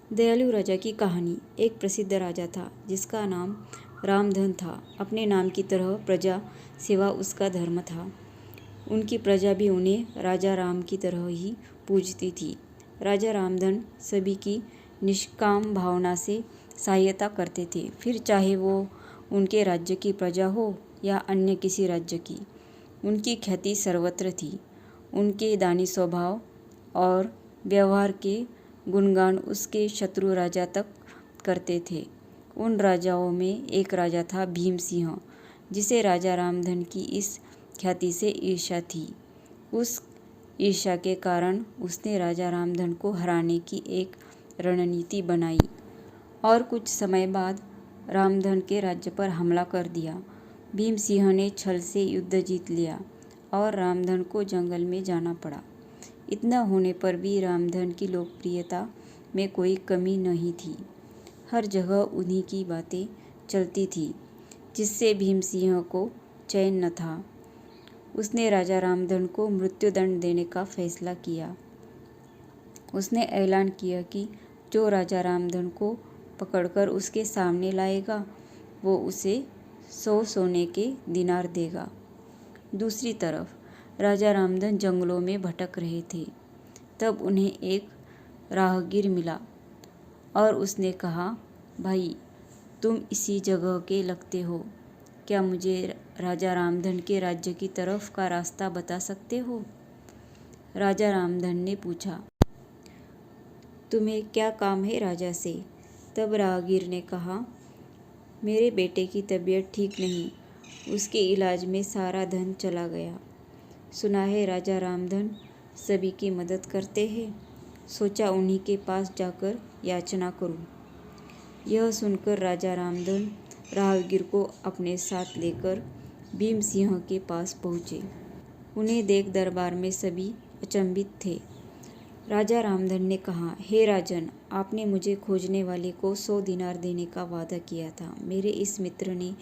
दयालु राजा की कहानी। एक प्रसिद्ध राजा था जिसका नाम रामधन था। अपने नाम की तरह प्रजा सेवा उसका धर्म था। उनकी प्रजा भी उन्हें राजा राम की तरह ही पूजती थी। राजा रामधन सभी की निष्काम भावना से सहायता करते थे, फिर चाहे वो उनके राज्य की प्रजा हो या अन्य किसी राज्य की। उनकी ख्याति सर्वत्र थी। उनके दानी स्वभाव और व्यवहार के गुणगान उसके शत्रु राजा तक करते थे। उन राजाओं में एक राजा था भीम सिंह, जिसे राजा रामधन की इस ख्याति से ईर्ष्या थी। उस ईर्ष्या के कारण उसने राजा रामधन को हराने की एक रणनीति बनाई और कुछ समय बाद रामधन के राज्य पर हमला कर दिया। भीम सिंह ने छल से युद्ध जीत लिया और रामधन को जंगल में जाना पड़ा। इतना होने पर भी रामधन की लोकप्रियता में कोई कमी नहीं थी। हर जगह उन्हीं की बातें चलती थी, जिससे भीम सिंह को चैन न था। उसने राजा रामधन को मृत्युदंड देने का फैसला किया। उसने ऐलान किया कि जो राजा रामधन को पकड़कर उसके सामने लाएगा, वो उसे 100 सोने के दिनार देगा। दूसरी तरफ राजा रामधन जंगलों में भटक रहे थे। तब उन्हें एक राहगीर मिला और उसने कहा, भाई, तुम इसी जगह के लगते हो, क्या मुझे राजा रामधन के राज्य की तरफ का रास्ता बता सकते हो? राजा रामधन ने पूछा, तुम्हें क्या काम है राजा से? तब राहगीर ने कहा, मेरे बेटे की तबीयत ठीक नहीं, उसके इलाज में सारा धन चला गया। सुना है राजा रामधन सभी की मदद करते हैं, सोचा उन्हीं के पास जाकर याचना करूं। यह सुनकर राजा रामधन राहगीर को अपने साथ लेकर भीम सिंह के पास पहुँचे। उन्हें देख दरबार में सभी अचंभित थे। राजा रामधन ने कहा, हे राजन, आपने मुझे खोजने वाले को 100 दिनार देने का वादा किया था। मेरे इस मित्र ने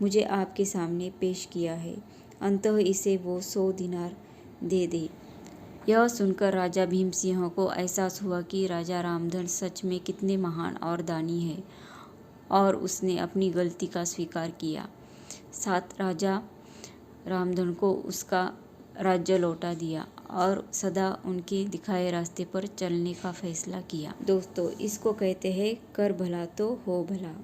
मुझे आपके सामने पेश किया है, अंततः इसे वो 100 दिनार दे दे। यह सुनकर राजा भीम सिंह को एहसास हुआ कि राजा रामधन सच में कितने महान और दानी है, और उसने अपनी गलती का स्वीकार किया। साथ राजा रामधन को उसका राज्य लौटा दिया और सदा उनके दिखाए रास्ते पर चलने का फैसला किया। दोस्तों, इसको कहते हैं कर भला तो हो भला।